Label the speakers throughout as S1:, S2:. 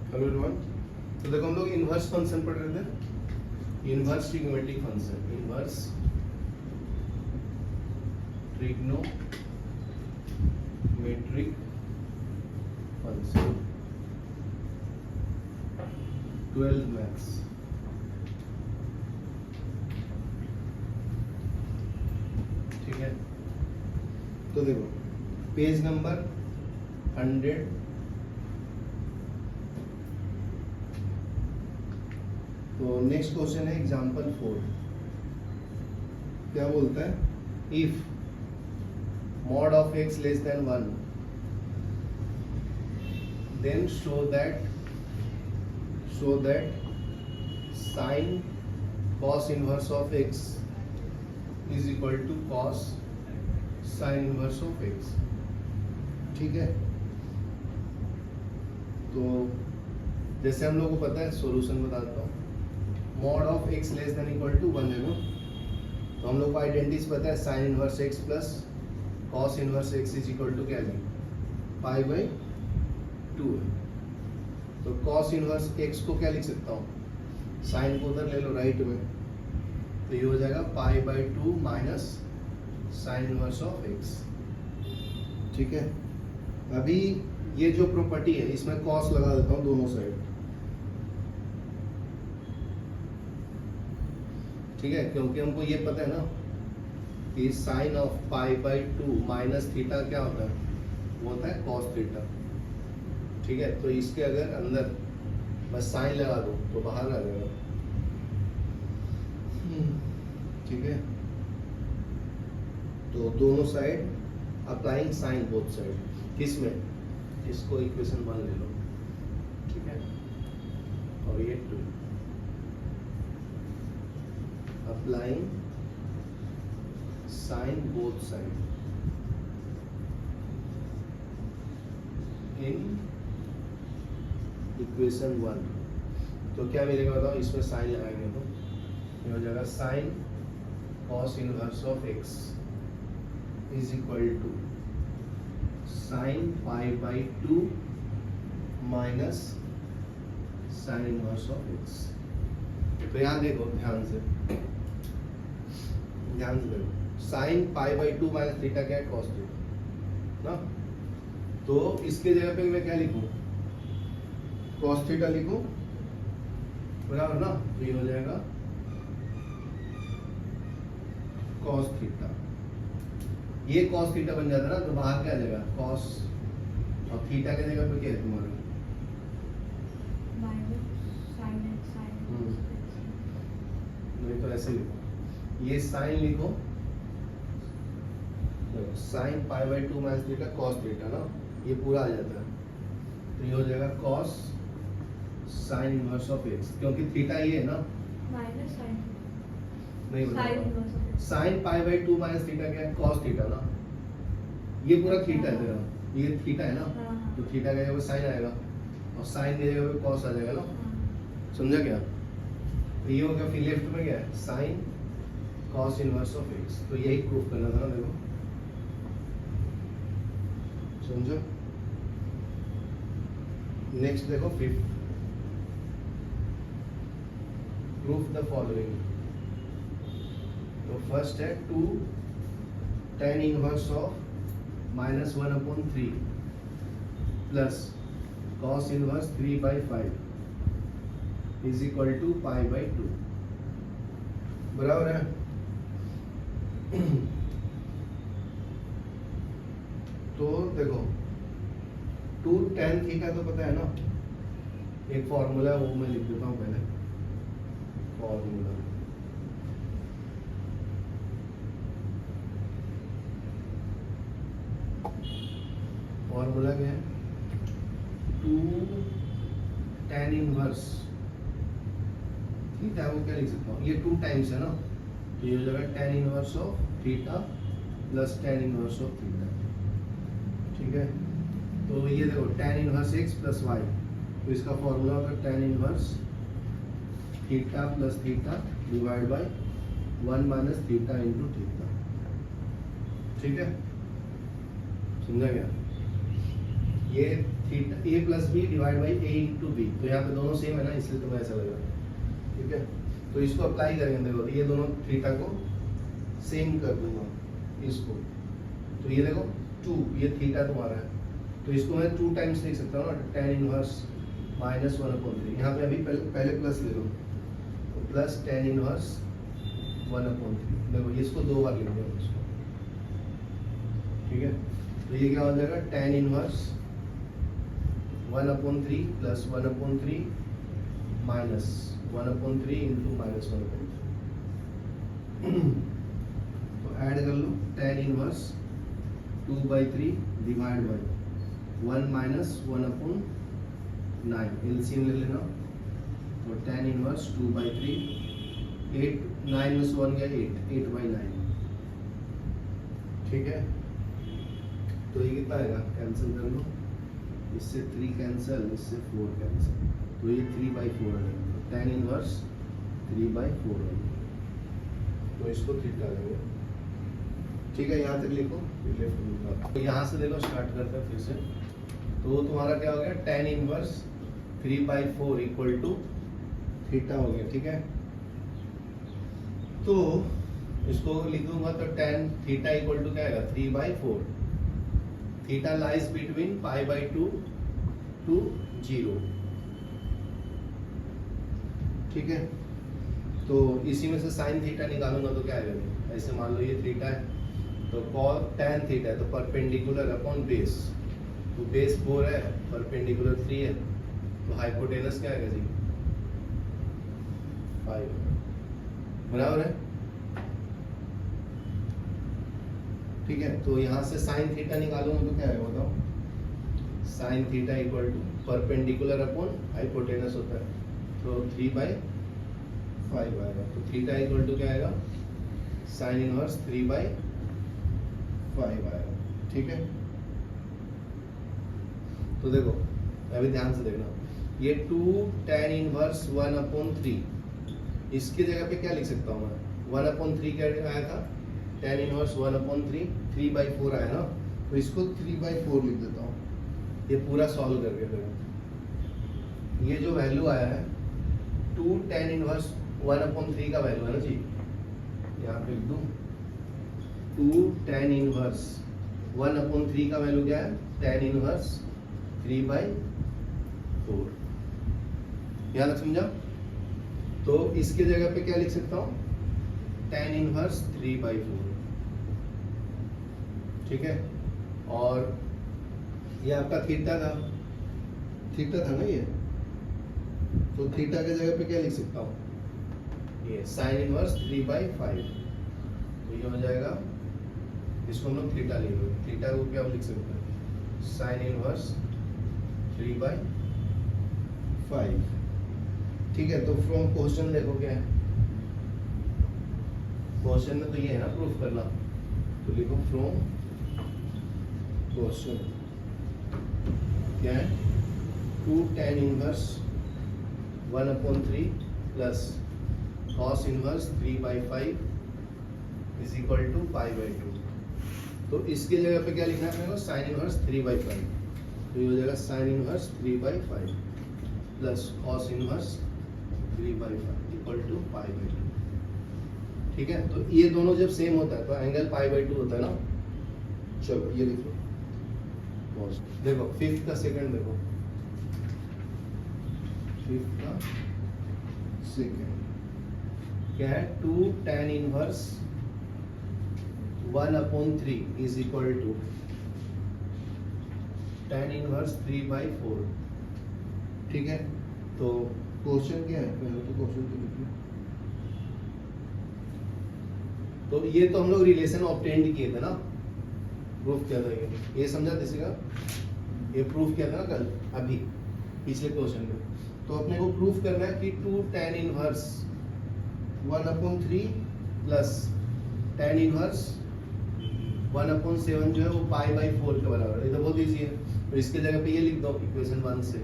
S1: Hello everyone. तो देखो हम लोग इनवर्स फंक्शन पढ़ रहे थे, inverse trigonometric function, inverse trigonometric function 12th maths. ठीक है, तो देखो पेज नंबर 100 तो नेक्स्ट क्वेश्चन है एग्जाम्पल 4। क्या बोलता है, if mod of x less than 1 then show that sin cos inverse of x is equal to cos sin inverse of x। ठीक है, तो जैसे हम लोग को पता है, सॉल्यूशन बताता हूँ। Mod of x less than equal to 1 है ना, तो हम लोग को आइडेंटिटी पता है, sine inverse x plus cos inverse x is equal to क्या है, पाई बाई 2 है। तो कॉस इनवर्स x को क्या लिख सकता हूँ, साइन को उधर ले लो राइट में, तो ये हो जाएगा पाई by 2 minus sine inverse of x। ठीक है, अभी ये जो प्रॉपर्टी है इसमें कॉस लगा देता हूँ दोनों साइड। ठीक है, क्योंकि हमको ये पता है ना कि sine of pi by 2 minus theta क्या होता है, वो होता है कॉस थीटा। ठीक है, तो इसके अगर अंदर बस साइन लगा दो तो बाहर आ जाएगा। ठीक है, तो दोनों side applying sine both side, किसमें, इसको इक्वेशन 1 ले लो। ठीक है, और ये 2 applying sine both side in equation 1। तो क्या मिलेगा बताओ, इसमें साइन लगाएंगे तो ये हो जाएगा sine cos inverse of x is equal to sine pi by 2 minus sine inverse of x. तो यहाँ देखो ध्यान से देखो, sine pi by 2 minus theta क्या है, कॉस थीटा ना। तो इसके जगह पे मैं क्या लिखूं, कॉस थीटा लिखूं, बराबर ना। तो ये हो जाएगा कॉस थीटा, ये कॉस थीटा बन जाता है ना, तो बाहर क्या आ जाएगा कॉस, और थीटा के जगह पे क्या है तुम्हारा, नहीं तो ऐसे लिखो, ये साइन लिखो, sign pi by 2 minus theta cos theta ना, ये पूरा आ जाता है। तो ये हो जाएगा cos sine inverse of x, क्योंकि थीटा ये है ना,
S2: माइनस साइन,
S1: नहीं
S2: sign inverse of x.
S1: Sign pi by 2 minus theta क्या है, कॉस थीटा ना, ये पूरा थीटा है तेरा, ये थीटा है ना, तो थीटा का जगह साइन आएगा और साइन की जगह पे कॉस आ जाएगा ना। समझा क्या, तो ये होगा, फिर लेफ्ट में क्या है, sign cos inverse of x. तो यही प्रूफ करना था ना, देखो समझो। नेक्स्ट देखो 5th, प्रूफ द फॉलोइंग। तो फर्स्ट है 2 tan inverse of -1/3 plus cos inverse 3/5 is equal to pi by 2। बराबर है। तो देखो 2 tan थीटा तो पता है ना, एक फॉर्मूला है, वो मैं लिख देता हूँ पहले। फॉर्मूला क्या है, 2 tan इनवर्स थीटा, वो क्या लिख सकता हूँ, ये 2 टाइम्स है ना, तो ये हो जाएगा tan inverse of theta plus tan inverse of theta. ठीक है, तो ये देखो tan inverse x plus y, तो इसका फॉर्मूला होगा tan inverse theta plus theta divide by 1 minus theta into theta. ठीक है, समझा गया। ये theta A plus B divide by A into B, तो यहाँ पे दोनों सेम है ना, इसलिए तुम्हें ऐसा लग रहा है, ठीक है। तो इसको अप्लाई करेंगे, देखो ये दोनों थीटा को सेम कर दूंगा इसको, तो ये देखो 2, ये थीटा तुम्हारा है, तो इसको मैं 2 टाइम्स लिख सकता हूँ ना, tan इनवर्स माइनस 1/3, यहाँ पे अभी पहले प्लस ले लो, तो प्लस tan इनवर्स 1/3, देखो ये इसको 2 बार लिख दिया इसको, ठीक है। तो ये क्या हो जाएगा, tan inverse 1/3 plus 1/3 minus 1/3 into minus 1/3, तो ऐड कर लो, tan inverse 2/3 divide by 1 minus 1/9, LCM ले लेना, तो tan इनवर्स 2/3, 8 9 में से 1 गया 8/9, ठीक है। तो ये कितना आएगा, कैंसिल कर लो, इससे 3 कैंसिल, इससे 4 कैंसिल, तो ये 3/4 आएगा, तो tan इनवर्स 3/4 आएगा, तो इसको थीटा लेंगे, ठीक है। यहाँ तक लिखो, तो यहाँ से देखो स्टार्ट करते हैं फिर से, तो तुम्हारा क्या हो गया, tan inverse 3/4 equal to theta हो गया, ठीक है। तो इसको लिख दूंगा, तो tan थीटा इक्वल टू क्या आएगा, 3/4, थीटा लाइज बिटवीन π/2 टू 0, ठीक है। तो इसी में से साइन थीटा निकालूंगा तो क्या आएगा, ऐसे मान लो ये थीटा है, तो tan थीटा है, तो परपेंडिकुलर अपॉन बेस, तो बेस 4 है, परपेंडिकुलर 3 है, तो हाइपोटेनस क्या आएगा जी, 5, बराबर है, ठीक है। तो यहाँ से साइन थीटा निकालूंगा तो क्या आएगा बताओ, sine theta equal to perpendicular upon hypotenuse होता है, तो 3/5 आएगा, तो थीटा इक्वल टू क्या आएगा, साइन इनवर्स 3/5 आएगा, ठीक है। तो देखो अभी ध्यान से देखना, ये 2 tan इनवर्स 1/3, इसकी जगह पे क्या लिख सकता हूँ मैं, 1/3 क्या आया था, tan इनवर्स 1/3, 3/4 आया ना, तो इसको 3/4 लिख देता हूँ, ये पूरा सॉल्व करके देखो, ये जो वैल्यू आया है 2 tan इनवर्स 1/3 का वैल्यू है ना जी, यहाँ पे लिख दूँ, 2 tan इनवर्स 1/3 का वैल्यू क्या है, tan इनवर्स 3/4, यहाँ तक समझा। तो इसके जगह पे क्या लिख सकता हूँ, tan इनवर्स 3/4, ठीक है। और ये आपका थीटा था ना ये, तो थीटा के जगह पे क्या लिख सकता हूँ, ये साइन इनवर्स 3/5, तो ये हो जाएगा, इसको हम लोग थीटा लिखेंगे, थीटा को क्या लिख सकते हैं, साइन इनवर्स 3/5, ठीक है। तो फ्रॉम क्वेश्चन देखो क्या है, क्वेश्चन में तो ये है ना प्रूफ करना, तो लिखो फ्रॉम क्वेश्चन क्या है, 2 tan inverse 1/3 plus cos inverse 3/5 is equal to π/2, तो इसके जगह पे क्या लिखना है मेरे को, साइन इनवर्स 3/5, तो ये हो जाएगा sine inverse 3/5 plus cos inverse 3/5 equal to π/2, ठीक है। तो ये दोनों जब सेम होता है तो एंगल π/2 होता है ना। चलो ये लिखो, देखो फिफ्थ का सेकंड देखो, फिफ्थ का सेकंड क्या है, 2 tan inverse 1/3 is equal to tan inverse 3/4, ठीक है। तो क्वेश्चन क्या है, पहले तो क्वेश्चन तो लिखिए। तो ये तो हम लोग रिलेशन ऑब्टेन्ड किए थे ना, प्रूफ किया था ये समझा किसी का, ये प्रूफ किया था ना कल अभी पिछले क्वेश्चन में। तो अपने को प्रूफ करना है कि 2 tan inverse 1/3 plus tan inverse 1/7 जो है वो π/4 के बराबर है, ये तो बहुत ईजी है। तो इसके जगह पे ये लिख दो इक्वेशन 1 से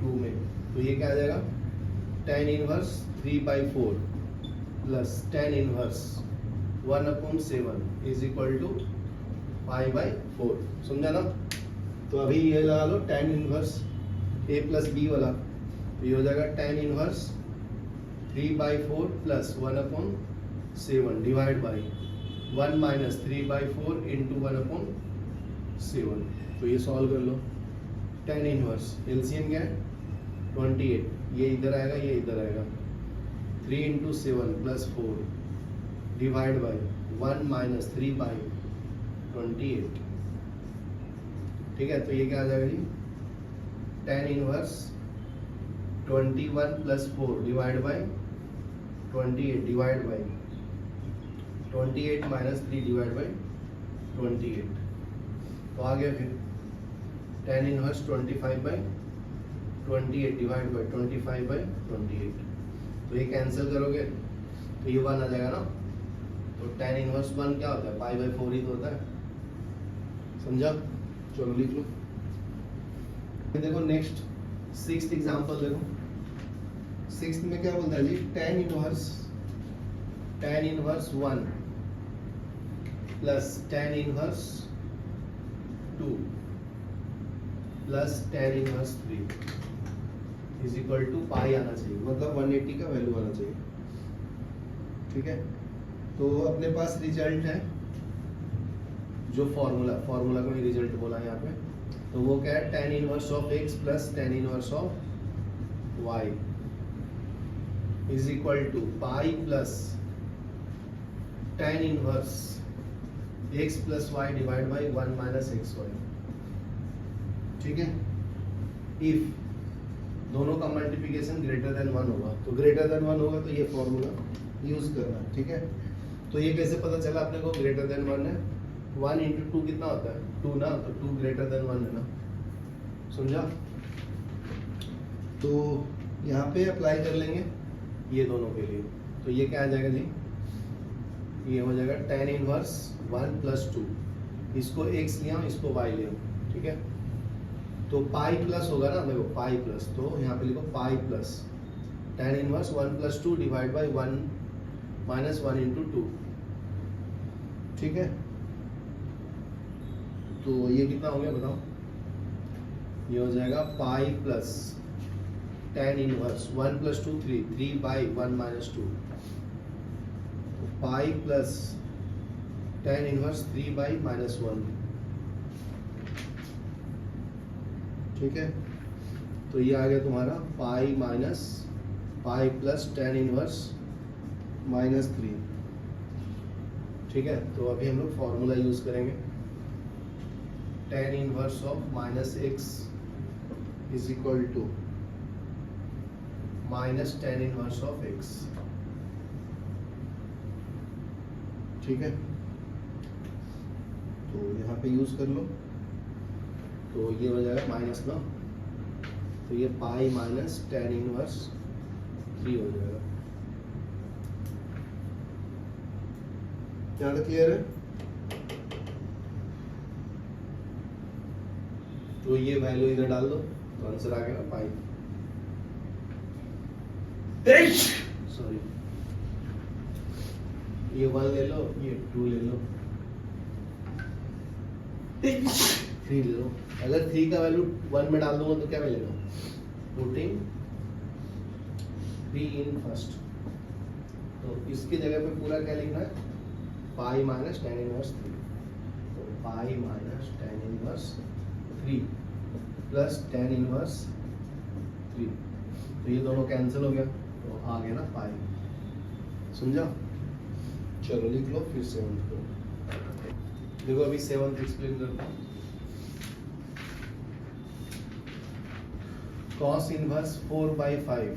S1: 2 में, तो ये क्या आ जाएगा, tan inverse 3/4 plus tan inverse 1/7 is equal to π/4, समझा ना। तो अभी ये लगा लो tan inverse a plus B वाला, तो ये हो जाएगा tan inverse 3/4 plus 1/7 divide by 1 minus 3/4 into 1/7। तो ये सॉल्व कर लो। tan इनवर्स एलसीएम क्या है 28, ये इधर आएगा ये इधर आएगा, 3 into 7 plus 4 divide by 1 minus 3/28। ठीक है, तो ये क्या आ जाएगा जी tan inverse 21 plus 4 divide by 28 divide by 28 minus 3 divide by 28। तो आ गया फिर tan इनवर्स 25/28 डिवाइड बाई 25/28। तो ये कैंसिल करोगे तो ये 1 आ जाएगा ना। तो tan इनवर्स 1 क्या होता है π/4 ही तो होता है, समझा? चलो लिख लो। देखो नेक्स्ट 6th एग्जांपल देखो। 6th में क्या बोलता है जी tan inverse 1 plus tan inverse 2 plus tan inverse 3 is equal to pi आना चाहिए, मतलब 180 का वैल्यू आना चाहिए। ठीक है, तो अपने पास रिजल्ट है जो फॉर्मूला को ही रिजल्ट बोला यहाँ पे। तो वो क्या है tan inverse of x plus tan inverse of y is equal to pi plus tan inverse x plus y divide by 1 minus xy। ठीक है, इफ दोनों का मल्टीप्लिकेशन ग्रेटर देन 1 होगा, तो ग्रेटर देन 1 होगा तो ये फॉर्मूला यूज करना है। ठीक है, तो ये कैसे पता चला अपने को ग्रेटर देन 1 है? 1 इंटू 2 कितना होता है 2 ना, तो 2 ग्रेटर देन 1 है ना, समझा? तो यहाँ पे अप्लाई कर लेंगे ये दोनों के लिए। तो ये क्या आ जाएगा जी, ये हो जाएगा tan इनवर्स 1 प्लस 2, इसको x लिया इसको y लिया। ठीक है, तो पाई प्लस होगा ना, देखो पाई प्लस, तो यहाँ पे लिखो पाई plus tan inverse 1 plus 2 divide by 1 minus 1 into 2। ठीक है, तो ये कितना हो गया बताओ? ये हो जाएगा pi plus tan inverse 1 plus 2 3 by 1 minus 2, pi plus tan inverse 3 by minus 1। ठीक है, तो ये आ गया तुम्हारा pi minus pi plus tan inverse minus 3। ठीक है, तो अभी हम लोग फॉर्मूला यूज करेंगे। tan inverse of minus x is equal to minus tan inverse of x. ठीक है, तो यहाँ पे यूज कर लो, तो ये हो जाएगा माइनस ना, तो ये पाई माइनस tan इनवर्स 3 हो जाएगा। यहाँ तक क्लियर है? तो ये वैल्यू इधर डाल दो तो आंसर आ गया ना पाई, सॉरी ये 1 ले लो, ये 2 ले लो, 3 ले लो। अगर 3 का वैल्यू 1 में डाल दूंगा तो क्या मिलेगा? पुटिंग 3 इन फर्स्ट, तो इसकी जगह पे पूरा क्या लिखना है? पाई माइनस tan इनवर्स 3, तो pi minus tan inverse 3 plus tan inverse 3, तो ये दोनों कैंसिल हो गया, तो आ गया ना पाई। समझा? चलो लिख लो फिर 7th को। देखो अभी 7th एक्सप्लेन करता हूँ। cos inverse 4/5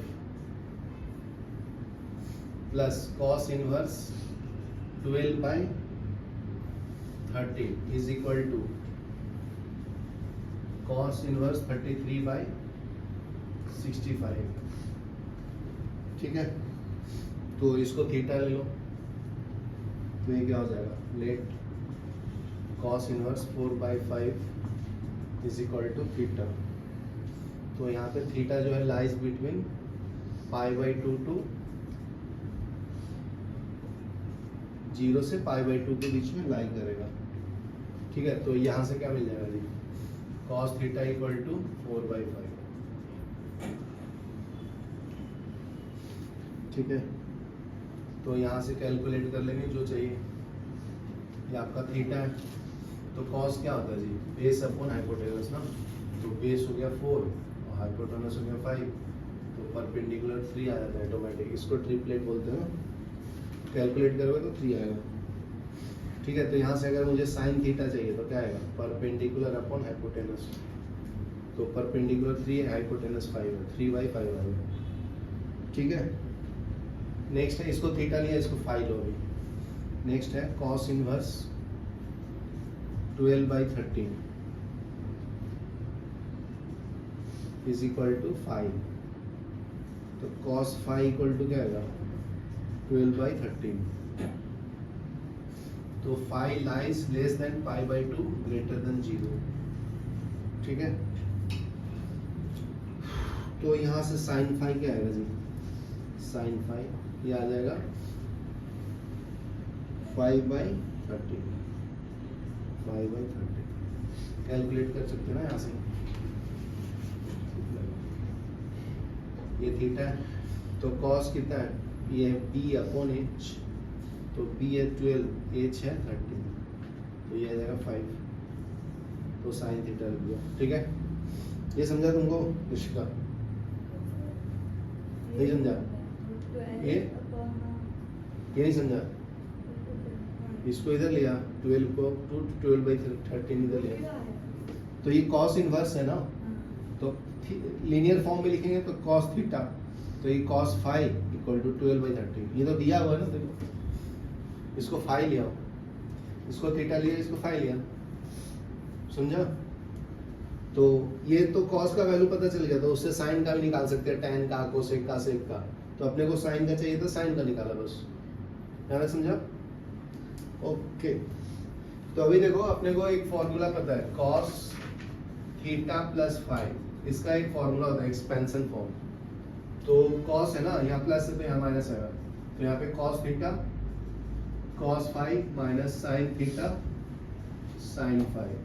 S1: plus cos inverse 12/30 is equal to cos inverse 33/65। ठीक है, तो इसको थीटा ले लो, तो ये क्या हो जाएगा? Let cos inverse 4/5 is equal to theta. तो यहाँ पे थीटा जो है लाइज बिटवीन π/2 टू 0 से π/2 के बीच में लाई करेगा। ठीक है, तो यहाँ से क्या मिल जाएगा जी? cos theta equal to 4/5। ठीक है, तो यहाँ से कैलकुलेट कर लेंगे जो चाहिए। ये आपका थीटा है, तो cos क्या होता है जी, बेस अपॉन हाइपोटेनस ना। तो बेस हो गया 4 और हाइपोटेनस हो गया 5, तो परपेंडिकुलर 3 आ जाता है ऑटोमेटिक। इसको ट्रिपलेट बोलते हैं ना, कैलकुलेट करोगे तो 3 आएगा। ठीक है, तो यहाँ से अगर मुझे साइन थीटा चाहिए तो क्या आएगा, परपेंडिकुलर अपॉन हाइपोटेनस। तो परपेंडिकुलर 3 है, हाइपोटेनस 5 है, 3/5 आएगा। ठीक है, नेक्स्ट है, इसको थीटा लिया, इसको फाई लो अभी। नेक्स्ट है cos inverse 12/13 is equal to 5। तो cos 5 इक्वल टू क्या आएगा, 12/13। तो 5 lies less than π/2 greater than 0। ठीक है, तो यहाँ से sin 5 क्या आएगा जी, sin 5 ये आ जाएगा 5/13। 5/13 कैलकुलेट कर सकते हैं ना यहाँ से। ये थीटा है, तो cos कितना है, ये है b/h। तो b है 12, h है 13, तो ये आ जाएगा 5। तो sin थीटा लिख दिया। ठीक है, ये समझा तुमको ऋषिका, नहीं समझा? ये नहीं समझा, इसको इधर लिया, 12 को 12/13 इधर लिया। तो ये cos इनवर्स है ना, तो लीनियर फॉर्म में लिखेंगे तो cos थीटा, तो ये cos 5 इक्वल टू 12/13। ये तो दिया हुआ है ना, देखो इसको 5 लिया, इसको थीटा लिया, इसको 5 लिया, समझा? तो ये तो cos का वैल्यू पता चल गया, तो उससे साइन का भी निकाल सकते हैं, tan का, कोसेक का, सेक का। तो अपने को साइन का चाहिए तो साइन का निकाला बस। ध्यान से समझा? ओके, तो अभी देखो अपने को एक फॉर्मूला पता है, cos थीटा प्लस 5, इसका एक फॉर्मूला होता है एक्सपेंशन फॉर्म। तो cos है ना, यहाँ प्लस है तो यहाँ माइनस आएगा, तो यहाँ पे cos theta cos 5 minus sin theta sin 5।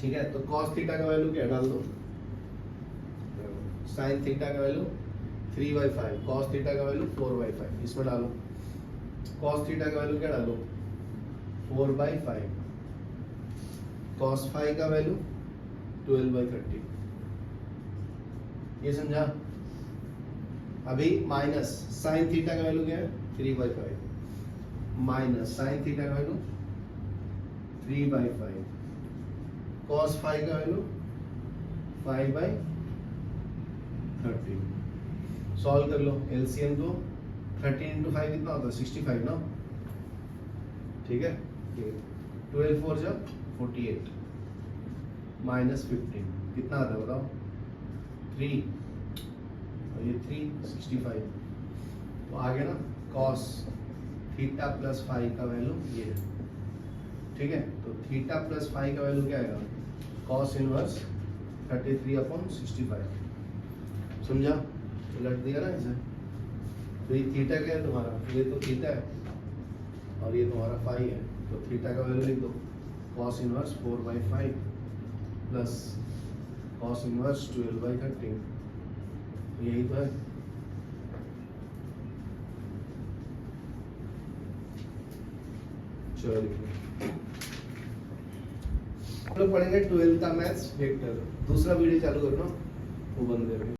S1: ठीक है, तो cos थीटा का वैल्यू क्या डाल दो, sin थीटा का वैल्यू 3/5, cos थीटा का वैल्यू 4/5, इसमें डालो। cos थीटा का वैल्यू क्या डालो, 4/5, cos 5 का वैल्यू 12/13। ये समझा? अभी माइनस sin थीटा का वैल्यू क्या है, 3/5 माइनस sin थीटा का वैल्यू 3/5, cos 5 का वैल्यू 5/13। सॉल्व कर लो, एलसीएम दो, 13 × 5 कितना होता है, 65 ना। ठीक है, 12 4 जब 48 माइनस 15 कितना आता है बताओ, 3, और ये 3 65। तो आगे ना cos थीटा प्लस 5 का वैल्यू ये है। ठीक है, तो थीटा प्लस 5 का वैल्यू क्या आएगा, cos इनवर्स 33/65। समझा? उलट दिया ना इसे। तो ये थीटा क्या है तुम्हारा, ये तो थीटा है और ये तुम्हारा 5 है, तो थीटा का वैल्यू लिख दो, cos inverse 4/5 plus cos inverse 12/13। यही तो है। चलो हम लोग पढ़ेंगे 12th का मैथ्स वेक्टर। दूसरा वीडियो चालू करो ना, वो बंद करके।